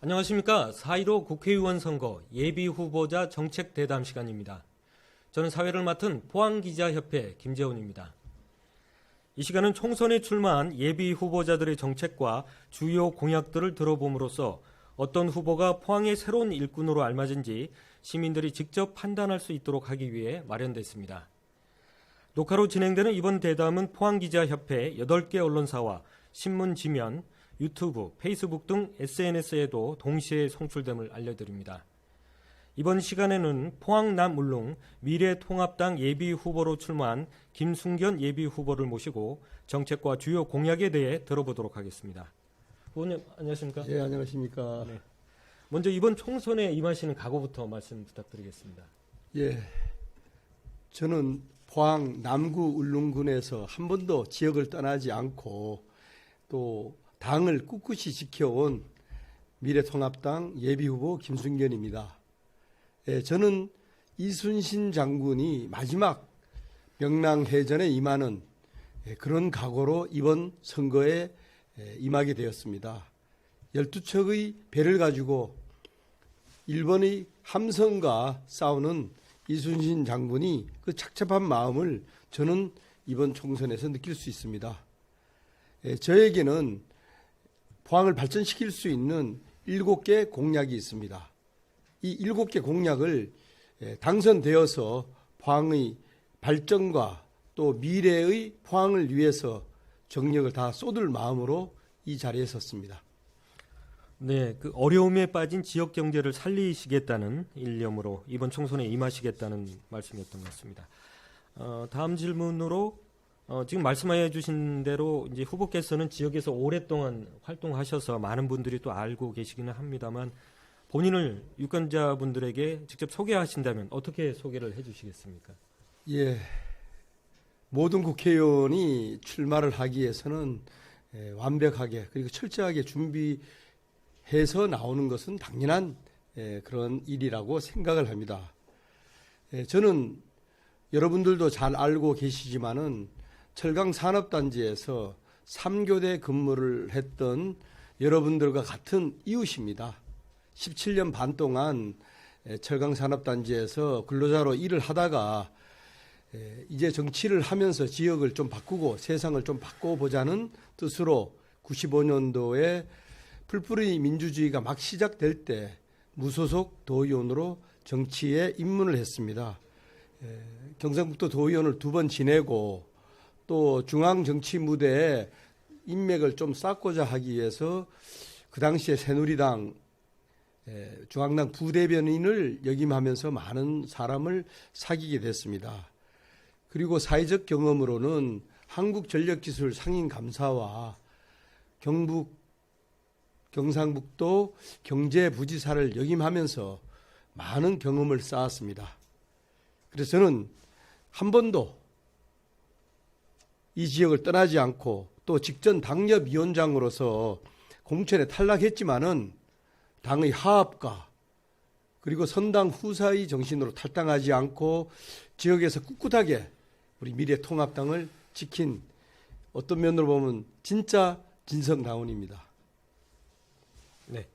안녕하십니까. 4.15 국회의원 선거 예비후보자 정책대담 시간입니다. 저는 사회를 맡은 포항기자협회 김재훈입니다. 이 시간은 총선에 출마한 예비후보자들의 정책과 주요 공약들을 들어봄으로써 어떤 후보가 포항의 새로운 일꾼으로 알맞은지 시민들이 직접 판단할 수 있도록 하기 위해 마련됐습니다. 녹화로 진행되는 이번 대담은 포항기자협회 8개 언론사와 신문 지면, 유튜브, 페이스북 등 SNS에도 동시에 송출됨을 알려드립니다. 이번 시간에는 포항 남울릉 미래통합당 예비후보로 출마한 김순견 예비후보를 모시고 정책과 주요 공약에 대해 들어보도록 하겠습니다. 후보님 안녕하십니까? 네, 안녕하십니까? 네. 먼저 이번 총선에 임하시는 각오부터 말씀 부탁드리겠습니다. 예, 저는 포항 남구 울릉군에서 한 번도 지역을 떠나지 않고 또 당을 꿋꿋이 지켜온 미래통합당 예비후보 김순견입니다. 예, 저는 이순신 장군이 마지막 명랑해전에 임하는 그런 각오로 이번 선거에 임하게 되었습니다. 12척의 배를 가지고 일본의 함선과 싸우는 이순신 장군이 그 착잡한 마음을 저는 이번 총선에서 느낄 수 있습니다. 저에게는 포항을 발전시킬 수 있는 7개 공약이 있습니다. 이 7개 공약을 당선되어서 포항의 발전과 또 미래의 포항을 위해서 정력을 다 쏟을 마음으로 이 자리에 섰습니다. 네, 그 어려움에 빠진 지역 경제를 살리시겠다는 일념으로 이번 총선에 임하시겠다는 말씀이었던 것 같습니다. 다음 질문으로 지금 말씀해 주신 대로 이제 후보께서는 지역에서 오랫동안 활동하셔서 많은 분들이 또 알고 계시기는 합니다만 본인을 유권자분들에게 직접 소개하신다면 어떻게 소개를 해 주시겠습니까? 예, 모든 국회의원이 출마를 하기 위해서는 완벽하게 그리고 철저하게 준비해서 나오는 것은 당연한 그런 일이라고 생각을 합니다. 저는 여러분들도 잘 알고 계시지만은 철강산업단지에서 3교대 근무를 했던 여러분들과 같은 이웃입니다. 17년 반 동안 철강산업단지에서 근로자로 일을 하다가 이제 정치를 하면서 지역을 좀 바꾸고 세상을 좀 바꿔보자는 뜻으로 95년도에 풀뿌리 민주주의가 막 시작될 때 무소속 도의원으로 정치에 입문을 했습니다. 경상북도 도의원을 2번 지내고 또 중앙정치 무대에 인맥을 좀 쌓고자 하기 위해서 그 당시에 새누리당 중앙당 부대변인을 역임하면서 많은 사람을 사귀게 됐습니다. 그리고 사회적 경험으로는 한국전력기술 상임감사와 경상북도 경제부지사를 역임하면서 많은 경험을 쌓았습니다. 그래서 저는 한 번도 이 지역을 떠나지 않고 또 직전 당협위원장으로서 공천에 탈락했지만은 당의 하합과 그리고 선당 후사의 정신으로 탈당하지 않고 지역에서 꿋꿋하게 우리 미래통합당을 지킨 어떤 면으로 보면 진짜 진성다운입니다. 네.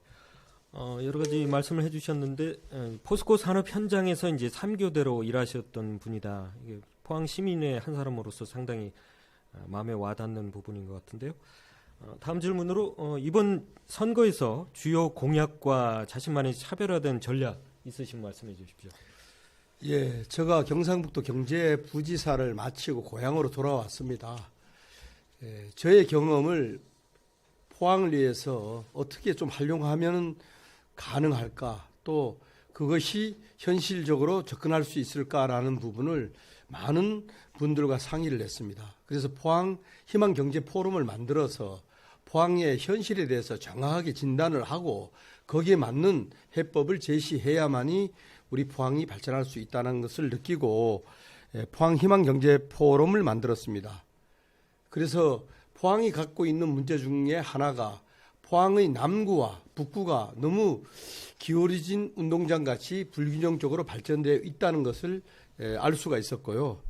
여러 가지 말씀을 해주셨는데 포스코 산업 현장에서 이제 3교대로 일하셨던 분이다. 이게 포항 시민의 한 사람으로서 상당히 마음에 와닿는 부분인 것 같은데요. 다음 질문으로 이번 선거에서 주요 공약과 자신만의 차별화된 전략 있으신 말씀해 주십시오. 예, 제가 경상북도 경제부지사를 마치고 고향으로 돌아왔습니다. 저의 경험을 포항을 위해서 어떻게 좀 활용하면 가능할까, 또 그것이 현실적으로 접근할 수 있을까라는 부분을 많은 분들과 상의를 했습니다. 그래서 포항 희망경제 포럼을 만들어서 포항의 현실에 대해서 정확하게 진단을 하고 거기에 맞는 해법을 제시해야만이 우리 포항이 발전할 수 있다는 것을 느끼고 포항 희망경제 포럼을 만들었습니다. 그래서 포항이 갖고 있는 문제 중에 하나가 포항의 남구와 북구가 너무 기울어진 운동장같이 불균형적으로 발전되어 있다는 것을 알 수가 있었고요.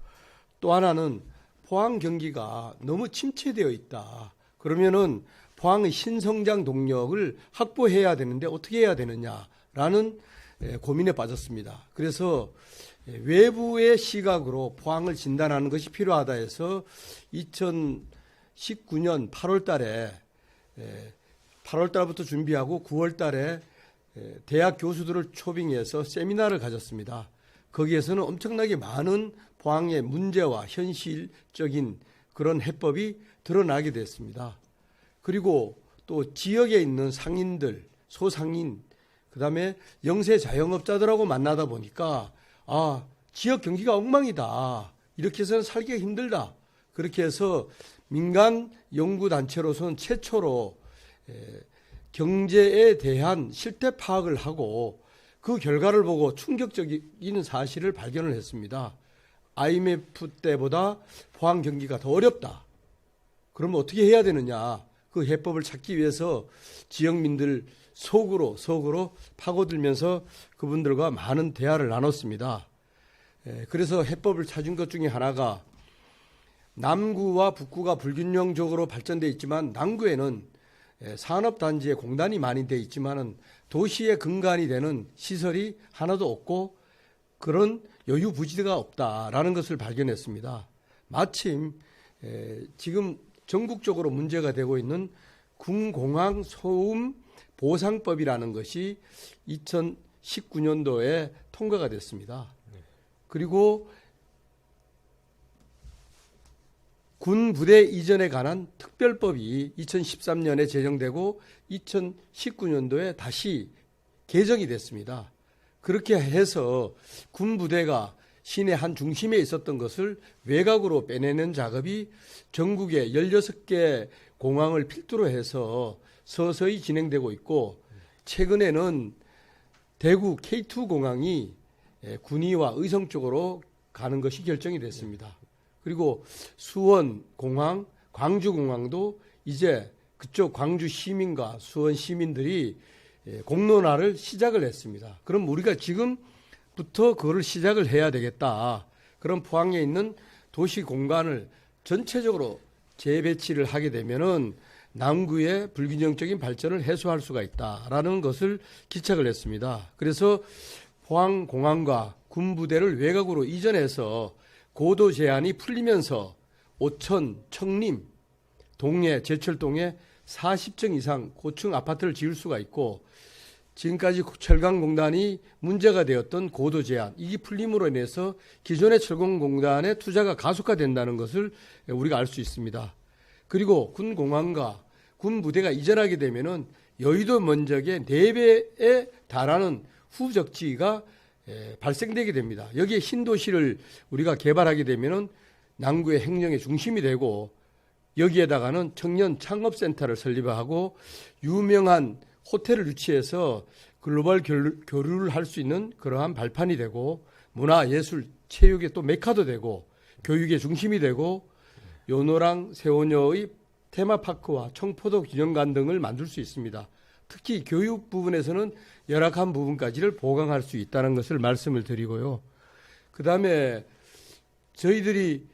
또 하나는 포항 경기가 너무 침체되어 있다. 그러면은 포항의 신성장 동력을 확보해야 되는데 어떻게 해야 되느냐라는 고민에 빠졌습니다. 그래서 외부의 시각으로 포항을 진단하는 것이 필요하다 해서 2019년 8월 달에 8월 달부터 준비하고 9월 달에 대학 교수들을 초빙해서 세미나를 가졌습니다. 거기에서는 엄청나게 많은 포항의 문제와 현실적인 그런 해법이 드러나게 됐습니다. 그리고 또 지역에 있는 상인들, 소상인, 그다음에 영세 자영업자들하고 만나다 보니까 지역 경기가 엉망이다. 이렇게 해서는 살기가 힘들다. 그렇게 해서 민간 연구단체로서는 최초로 경제에 대한 실태 파악을 하고 그 결과를 보고 충격적인 사실을 발견을 했습니다. IMF 때보다 포항 경기가 더 어렵다. 그러면 어떻게 해야 되느냐. 그 해법을 찾기 위해서 지역민들 속으로 파고들면서 그분들과 많은 대화를 나눴습니다. 그래서 해법을 찾은 것 중에 하나가 남구와 북구가 불균형적으로 발전되어 있지만 남구에는 산업단지에 공단이 많이 되어 있지만은 도시의 근간이 되는 시설이 하나도 없고 그런 여유 부지가 없다라는 것을 발견했습니다. 마침 지금 전국적으로 문제가 되고 있는 군공항 소음 보상법이라는 것이 2019년도에 통과가 됐습니다. 그리고 군 부대 이전에 관한 특별법이 2013년에 제정되고 2019년도에 다시 개정이 됐습니다. 그렇게 해서 군 부대가 시내 한 중심에 있었던 것을 외곽으로 빼내는 작업이 전국의 16개 공항을 필두로 해서 서서히 진행되고 있고 최근에는 대구 K2 공항이 군위와 의성 쪽으로 가는 것이 결정이 됐습니다. 그리고 수원 공항, 광주 공항도 이제 그쪽 광주 시민과 수원 시민들이 공론화를 시작을 했습니다. 그럼 우리가 지금부터 그거를 시작을 해야 되겠다. 그럼 포항에 있는 도시 공간을 전체적으로 재배치를 하게 되면은 남구의 불균형적인 발전을 해소할 수가 있다라는 것을 기착을 했습니다. 그래서 포항 공항과 군부대를 외곽으로 이전해서 고도 제한이 풀리면서 오천, 청림, 동해, 제철동에 40층 이상 고층 아파트를 지을 수가 있고 지금까지 철강공단이 문제가 되었던 고도 제한, 이게 풀림으로 인해서 기존의 철강공단의 투자가 가속화된다는 것을 우리가 알 수 있습니다. 그리고 군공항과 군부대가 이전하게 되면은 여의도 면적의 4배에 달하는 후적지가 발생되게 됩니다. 여기에 신도시를 우리가 개발하게 되면은 남구의 행정의 중심이 되고 여기에다가는 청년 창업센터를 설립하고 유명한 호텔을 유치해서 글로벌 교류를 할 수 있는 그러한 발판이 되고 문화, 예술, 체육의 또 메카도 되고 교육의 중심이 되고 요노랑 세오녀의 테마파크와 청포도 기념관 등을 만들 수 있습니다. 특히 교육 부분에서는 열악한 부분까지를 보강할 수 있다는 것을 말씀을 드리고요. 그다음에 저희들이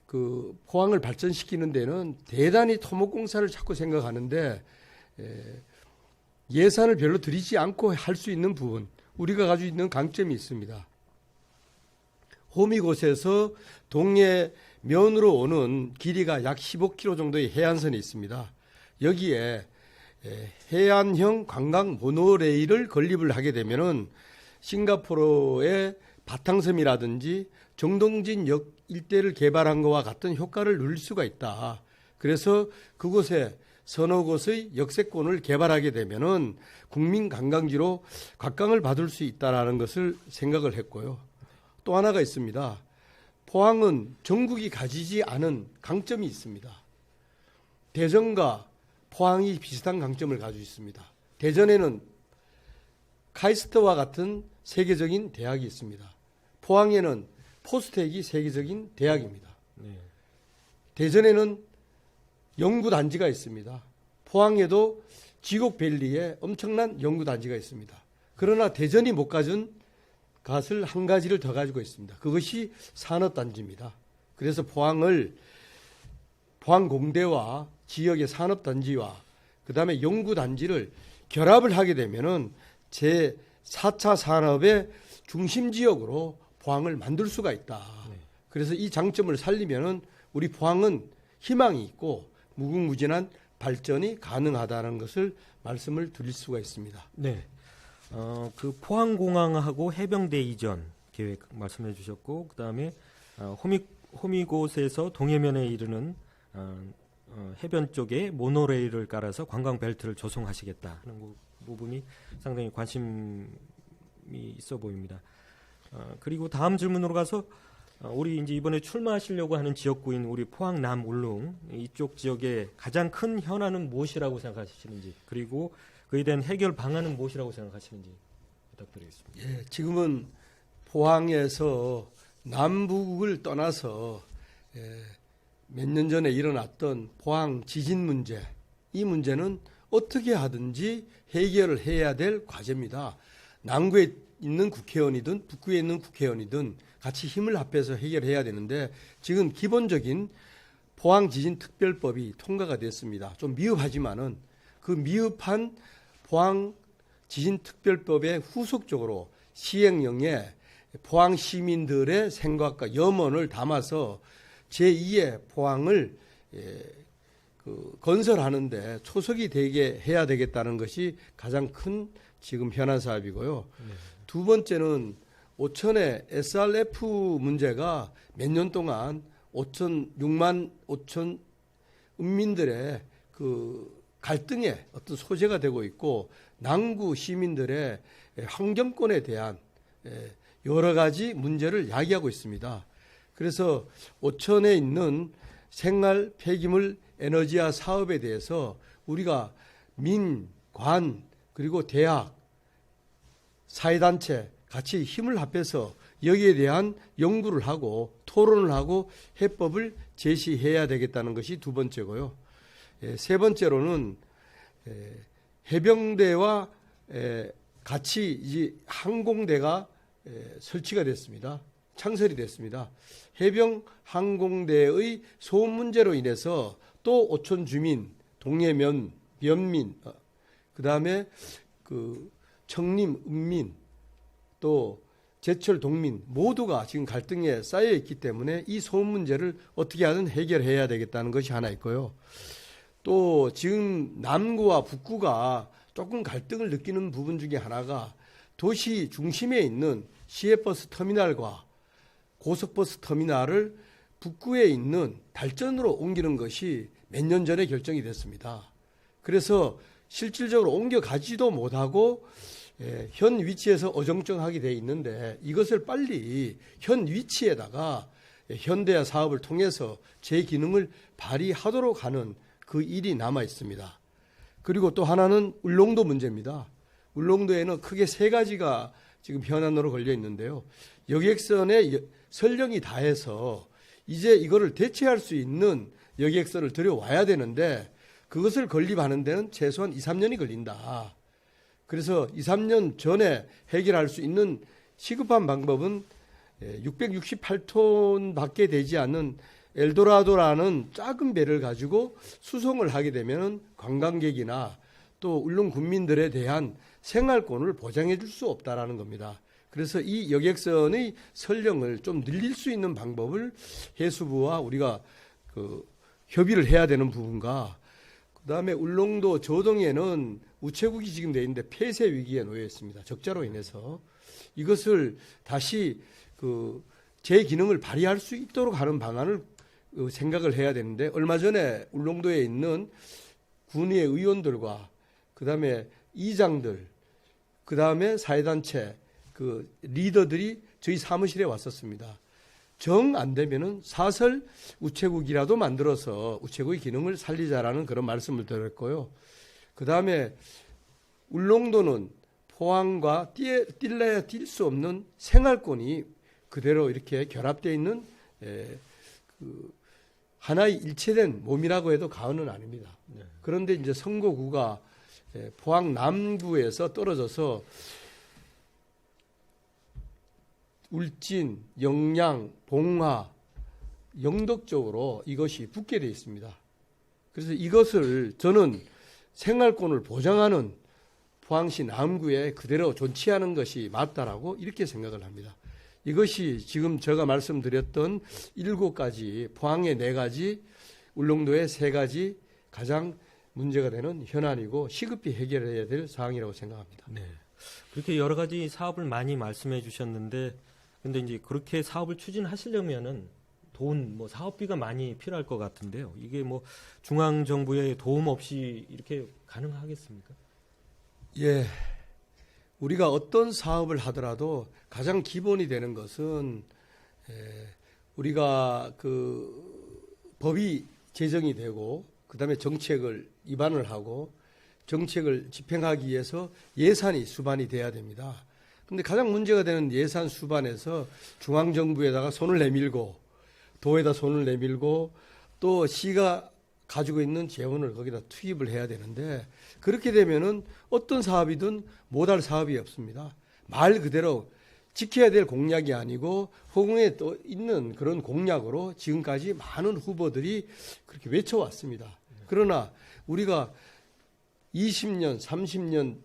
그 포항을 발전시키는 데는 대단히 토목공사를 자꾸 생각하는데 예산을 별로 들이지 않고 할 수 있는 부분, 우리가 가지고 있는 강점이 있습니다. 호미곶에서 동해 면으로 오는 길이가 약 15km 정도의 해안선이 있습니다. 여기에 해안형 관광 모노레일을 건립을 하게 되면은 싱가포르의 바탕섬이라든지 정동진역 일대를 개발한 것과 같은 효과를 누릴 수가 있다. 그래서 그곳에 서너 곳의 역세권을 개발하게 되면은 국민 관광지로 각광을 받을 수 있다라는 것을 생각을 했고요. 또 하나가 있습니다. 포항은 전국이 가지지 않은 강점이 있습니다. 대전과 포항이 비슷한 강점을 가지고 있습니다. 대전에는 카이스트와 같은 세계적인 대학이 있습니다. 포항에는 포스텍이 세계적인 대학입니다. 대전에는 연구단지가 있습니다. 포항에도 지곡밸리에 엄청난 연구단지가 있습니다. 그러나 대전이 못 가진 것을 한 가지를 더 가지고 있습니다. 그것이 산업단지입니다. 그래서 포항공대와 지역의 산업단지와 그다음에 연구단지를 결합을 하게 되면은 제 4차 산업의 중심 지역으로 포항을 만들 수가 있다. 그래서 이 장점을 살리면은 우리 포항은 희망이 있고 무궁무진한 발전이 가능하다는 것을 말씀을 드릴 수가 있습니다. 네. 그 포항공항하고 해병대 이전 계획 말씀해 주셨고, 그다음에 호미곶에서 동해면에 이르는 해변 쪽에 모노레일을 깔아서 관광 벨트를 조성하시겠다 하는 부분이 상당히 관심이 있어 보입니다. 그리고 다음 질문으로 가서 우리 이제 이번에 출마하시려고 하는 지역구인 우리 포항 남 울릉 이쪽 지역의 가장 큰 현안은 무엇이라고 생각하시는지, 그리고 그에 대한 해결 방안은 무엇이라고 생각하시는지 부탁드리겠습니다. 예, 지금은 포항에서 남북을 떠나서 몇 년 전에 일어났던 포항 지진 문제, 이 문제는 어떻게 하든지 해결을 해야 될 과제입니다. 남구에 있는 국회의원이든 북구에 있는 국회의원이든 같이 힘을 합해서 해결해야 되는데, 지금 기본적인 포항 지진 특별법이 통과가 됐습니다. 좀 미흡하지만은 그 미흡한 포항 지진 특별법의 후속적으로 시행령에 포항 시민들의 생각과 염원을 담아서 제2의 포항을 건설하는데 초석이 되게 해야 되겠다는 것이 가장 큰 지금 현안 사업이고요. 두 번째는 오천의 SRF 문제가 몇 년 동안 6만 5천 은민들의 그 갈등의 어떤 소재가 되고 있고, 남구 시민들의 환경권에 대한 여러 가지 문제를 야기하고 있습니다. 그래서 오천에 있는 생활 폐기물 에너지화 사업에 대해서 우리가 민, 관, 그리고 대학, 사회단체 같이 힘을 합해서 여기에 대한 연구를 하고 토론을 하고 해법을 제시해야 되겠다는 것이 두 번째고요. 세 번째로는 해병대와 같이 이제 항공대가 설치가 됐습니다. 창설이 됐습니다. 해병 항공대의 소음 문제로 인해서 또 오천 주민, 동해면, 면민, 그다음에 그 청림, 은민, 또 제철 동민 모두가 지금 갈등에 쌓여 있기 때문에 이 소음 문제를 어떻게 하든 해결해야 되겠다는 것이 하나 있고요. 또 지금 남구와 북구가 조금 갈등을 느끼는 부분 중에 하나가 도시 중심에 있는 시외버스 터미널과 고속버스 터미널을 북구에 있는 달전으로 옮기는 것이 몇 년 전에 결정이 됐습니다. 그래서 실질적으로 옮겨가지도 못하고 현 위치에서 어정쩡하게 돼 있는데, 이것을 빨리 현 위치에다가 현대화 사업을 통해서 제 기능을 발휘하도록 하는 그 일이 남아 있습니다. 그리고 또 하나는 울릉도 문제입니다. 울릉도에는 크게 세 가지가 지금 현안으로 걸려 있는데요. 여객선에 선령이 다해서 이제 이거를 대체할 수 있는 여객선을 들여와야 되는데, 그것을 건립하는 데는 최소한 2, 3년이 걸린다. 그래서 2, 3년 전에 해결할 수 있는 시급한 방법은 668톤밖에 되지 않는 엘도라도라는 작은 배를 가지고 수송을 하게 되면 관광객이나 또 울릉 군민들에 대한 생활권을 보장해 줄 수 없다라는 겁니다. 그래서 이 여객선의 선령을 좀 늘릴 수 있는 방법을 해수부와 우리가 협의를 해야 되는 부분과, 그다음에 울릉도 저동에는 우체국이 지금 돼 있는데 폐쇄 위기에 놓여 있습니다. 적자로 인해서 이것을 다시 제 기능을 발휘할 수 있도록 하는 방안을 생각을 해야 되는데, 얼마 전에 울릉도에 있는 군의회 의원들과 그다음에 이장들, 그다음에 사회단체 리더들이 저희 사무실에 왔었습니다. 정 안 되면은 사설 우체국이라도 만들어서 우체국의 기능을 살리자라는 그런 말씀을 드렸고요. 그다음에 울릉도는 포항과 뛸래야 뛸 수 없는 생활권이 그대로 이렇게 결합되어 있는 하나의 일체된 몸이라고 해도 과언은 아닙니다. 그런데 이제 선거구가 포항 남구에서 떨어져서 울진, 영양, 봉화, 영덕 쪽으로 이것이 붙게 되어 있습니다. 그래서 이것을 저는 생활권을 보장하는 포항시 남구에 그대로 존치하는 것이 맞다라고 이렇게 생각을 합니다. 이것이 지금 제가 말씀드렸던 7가지, 포항의 4가지, 울릉도의 3가지 가장 문제가 되는 현안이고 시급히 해결해야 될 사항이라고 생각합니다. 네. 그렇게 여러 가지 사업을 많이 말씀해 주셨는데, 근데 이제 그렇게 사업을 추진하시려면은 돈, 뭐 사업비가 많이 필요할 것 같은데요. 이게 뭐 중앙 정부의 도움 없이 이렇게 가능하겠습니까? 예, 우리가 어떤 사업을 하더라도 가장 기본이 되는 것은 우리가 그 법이 제정이 되고 그다음에 정책을 입안을 하고 정책을 집행하기 위해서 예산이 수반이 돼야 됩니다. 근데 가장 문제가 되는 예산 수반에서 중앙 정부에다가 손을 내밀고 도에다 손을 내밀고 또 시가 가지고 있는 재원을 거기다 투입을 해야 되는데 그렇게 되면은 어떤 사업이든 못할 사업이 없습니다. 말 그대로 지켜야 될 공약이 아니고 허공에 또 있는 그런 공약으로 지금까지 많은 후보들이 그렇게 외쳐왔습니다. 그러나 우리가 20년, 30년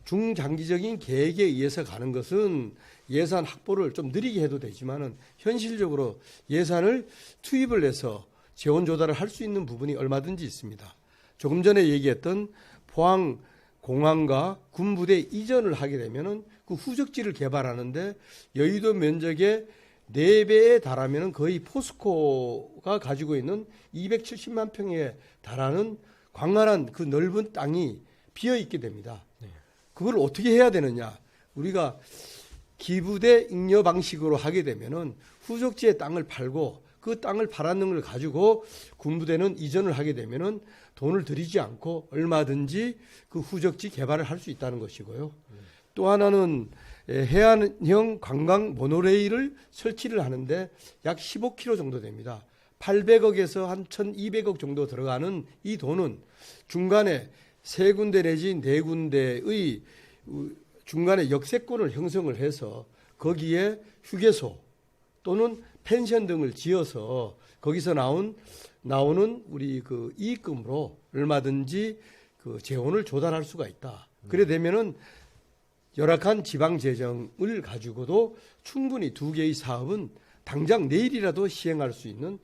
중장기적인 계획에 의해서 가는 것은 예산 확보를 좀 느리게 해도 되지만은 현실적으로 예산을 투입을 해서 재원 조달을 할 수 있는 부분이 얼마든지 있습니다. 조금 전에 얘기했던 포항 공항과 군부대 이전을 하게 되면은 그 후적지를 개발하는데 여의도 면적의 4배에 달하면은 거의 포스코가 가지고 있는 270만 평에 달하는 광활한 그 넓은 땅이 비어 있게 됩니다. 그걸 어떻게 해야 되느냐? 우리가 기부대 잉여 방식으로 하게 되면은 후적지의 땅을 팔고 그 땅을 팔았는 걸 가지고 군부대는 이전을 하게 되면은 돈을 들이지 않고 얼마든지 그 후적지 개발을 할 수 있다는 것이고요. 또 하나는 해안형 관광 모노레일을 설치를 하는데 약 15km 정도 됩니다. 800억에서 한 1200억 정도 들어가는 이 돈은 중간에 3군데 내지 4군데의 중간에 역세권을 형성을 해서 거기에 휴게소 또는 펜션 등을 지어서 거기서 나오는 우리 그 이익금으로 얼마든지 그 재원을 조달할 수가 있다. 그래 되면은 열악한 지방 재정을 가지고도 충분히 2개의 사업은 당장 내일이라도 시행할 수 있는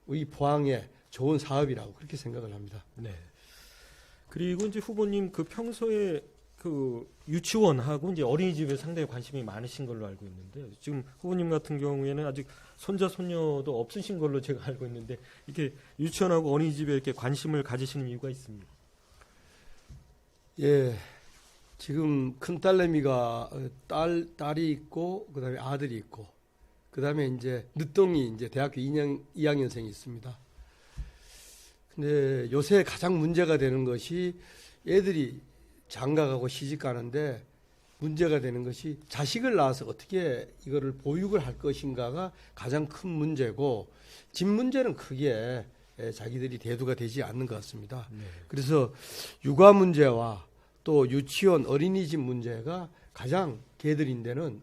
우리 포항의 좋은 사업이라고 그렇게 생각을 합니다. 네. 그리고 이제 후보님 그 평소에 그 유치원하고 이제 어린이집에 상당히 관심이 많으신 걸로 알고 있는데요. 지금 후보님 같은 경우에는 아직 손자 손녀도 없으신 걸로 제가 알고 있는데 이렇게 유치원하고 어린이집에 이렇게 관심을 가지시는 이유가 있습니다. 예, 지금 큰 딸내미가 딸이 있고 그다음에 아들이 있고 그다음에 이제 늦둥이 이제 대학교 2학년생이 있습니다. 근데 요새 가장 문제가 되는 것이 애들이 장가가고 시집 가는데 문제가 되는 것이 자식을 낳아서 어떻게 이거를 보육을 할 것인가가 가장 큰 문제고 집 문제는 크게 자기들이 대두가 되지 않는 것 같습니다. 네. 그래서 육아 문제와 또 유치원 어린이집 문제가 가장 걔들인데는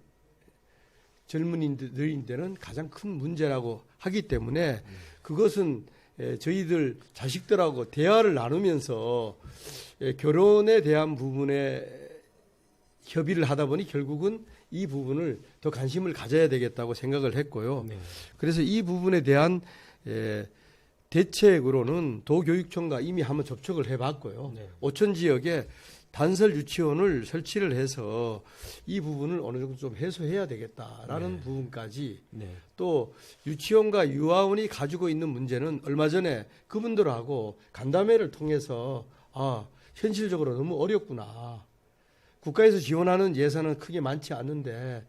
젊은이들인데는 가장 큰 문제라고 하기 때문에 그것은 저희들 자식들하고 대화를 나누면서 결혼에 대한 부분에 협의를 하다 보니 결국은 이 부분을 더 관심을 가져야 되겠다고 생각을 했고요. 네. 그래서 이 부분에 대한 대책으로는 도교육청과 이미 한번 접촉을 해봤고요. 네. 오천 지역에 단설 유치원을 설치를 해서 이 부분을 어느 정도 좀 해소해야 되겠다라는 네. 부분까지 네. 또 유치원과 유아원이 가지고 있는 문제는 얼마 전에 그분들하고 간담회를 통해서 현실적으로 너무 어렵구나. 국가에서 지원하는 예산은 크게 많지 않는데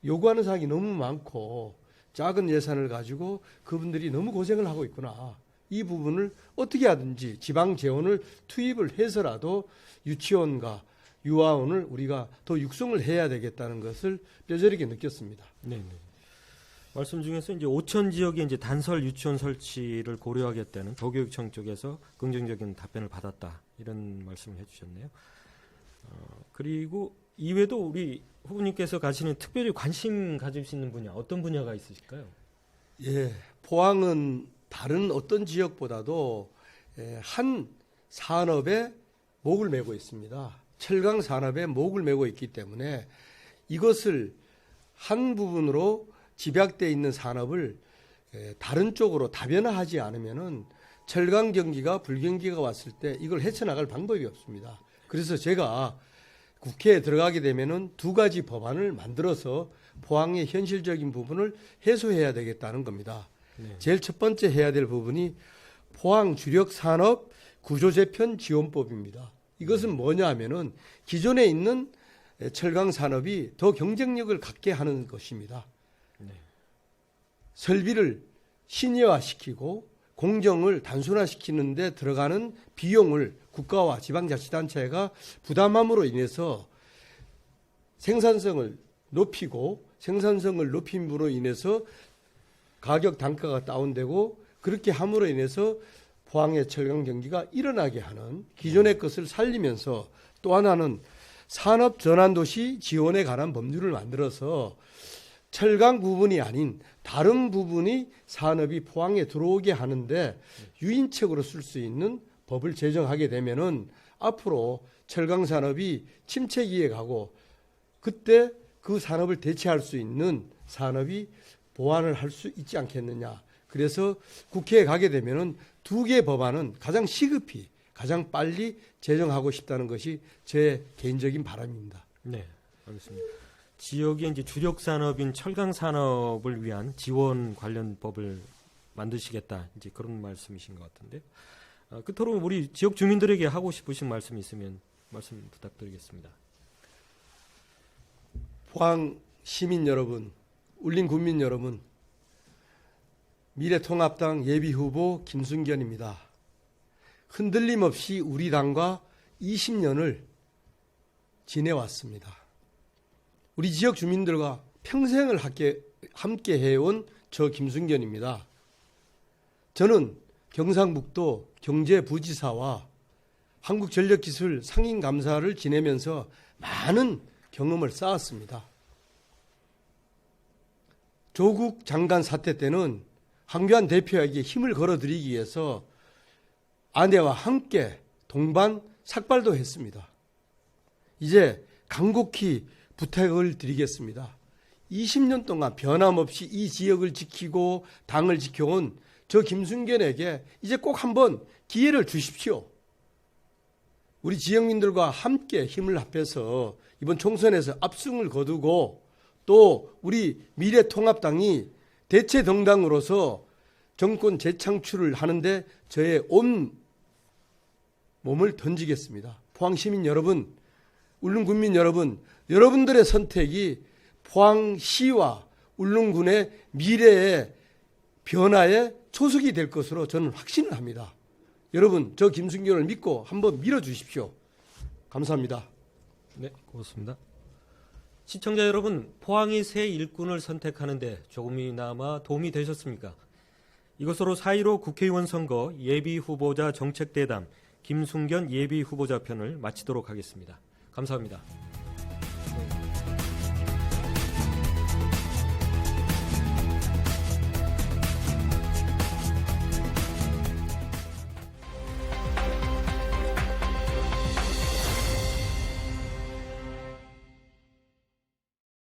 요구하는 사항이 너무 많고 작은 예산을 가지고 그분들이 너무 고생을 하고 있구나. 이 부분을 어떻게 하든지 지방 재원을 투입을 해서라도 유치원과 유아원을 우리가 더 육성을 해야 되겠다는 것을 뼈저리게 느꼈습니다. 네. 말씀 중에서 이제 오천 지역에 이제 단설 유치원 설치를 고려하겠다는 도교육청 쪽에서 긍정적인 답변을 받았다 이런 말씀을 해주셨네요. 그리고 이외에도 우리 후보님께서 가시는 특별히 관심 가지시는 분야 어떤 분야가 있으실까요? 예, 포항은 다른 어떤 지역보다도 한 산업에 목을 메고 있습니다. 철강 산업에 목을 메고 있기 때문에 이것을 한 부분으로 집약되어 있는 산업을 다른 쪽으로 다변화하지 않으면은 철강 경기가 불경기가 왔을 때 이걸 헤쳐나갈 방법이 없습니다. 그래서 제가 국회에 들어가게 되면은 두 가지 법안을 만들어서 포항의 현실적인 부분을 해소해야 되겠다는 겁니다. 네. 제일 첫 번째 해야 될 부분이 포항 주력 산업 구조재편 지원법입니다. 이것은 뭐냐 하면은 기존에 있는 철강 산업이 더 경쟁력을 갖게 하는 것입니다. 네. 설비를 신예화시키고 공정을 단순화시키는 데 들어가는 비용을 국가와 지방자치단체가 부담함으로 인해서 생산성을 높이고 생산성을 높임으로 인해서 가격 단가가 다운되고 그렇게 함으로 인해서 포항의 철강 경기가 일어나게 하는 기존의 것을 살리면서 또 하나는 산업전환도시 지원에 관한 법률을 만들어서 철강 부분이 아닌 다른 부분이 산업이 포항에 들어오게 하는데 유인책으로 쓸 수 있는 법을 제정하게 되면은 앞으로 철강 산업이 침체기에 가고 그때 그 산업을 대체할 수 있는 산업이 보완을 할 수 있지 않겠느냐. 그래서 국회에 가게 되면은 두 개 법안은 가장 시급히 가장 빨리 제정하고 싶다는 것이 제 개인적인 바람입니다. 네, 알겠습니다. 지역의 이제 주력 산업인 철강 산업을 위한 지원 관련 법을 만드시겠다, 이제 그런 말씀이신 것 같은데, 끝으로 우리 지역 주민들에게 하고 싶으신 말씀이 있으면 말씀 부탁드리겠습니다. 포항 시민 여러분, 울린 군민 여러분, 미래통합당 예비후보 김순견입니다. 흔들림 없이 우리 당과 20년을 지내왔습니다. 우리 지역 주민들과 평생을 함께 해온 저 김순견입니다. 저는 경상북도 경제부지사와 한국전력기술 상임감사를 지내면서 많은 경험을 쌓았습니다. 조국 장관 사태 때는 황교안 대표에게 힘을 걸어드리기 위해서 아내와 함께 동반 삭발도 했습니다. 이제 간곡히 부탁을 드리겠습니다. 20년 동안 변함없이 이 지역을 지키고 당을 지켜온 저 김순견에게 이제 꼭 한번 기회를 주십시오. 우리 지역민들과 함께 힘을 합해서 이번 총선에서 압승을 거두고 또 우리 미래통합당이 대체 정당으로서 정권 재창출을 하는데 저의 온 몸을 던지겠습니다. 포항시민 여러분, 울릉군민 여러분, 여러분들의 선택이 포항시와 울릉군의 미래의 변화의 초석이 될 것으로 저는 확신을 합니다. 여러분, 저 김순견을 믿고 한번 밀어주십시오. 감사합니다. 네, 고맙습니다. 시청자 여러분, 포항이 새 일꾼을 선택하는데 조금이나마 도움이 되셨습니까? 이것으로 4.15 국회의원 선거 예비후보자 정책대담 김순견 예비후보자 편을 마치도록 하겠습니다. 감사합니다.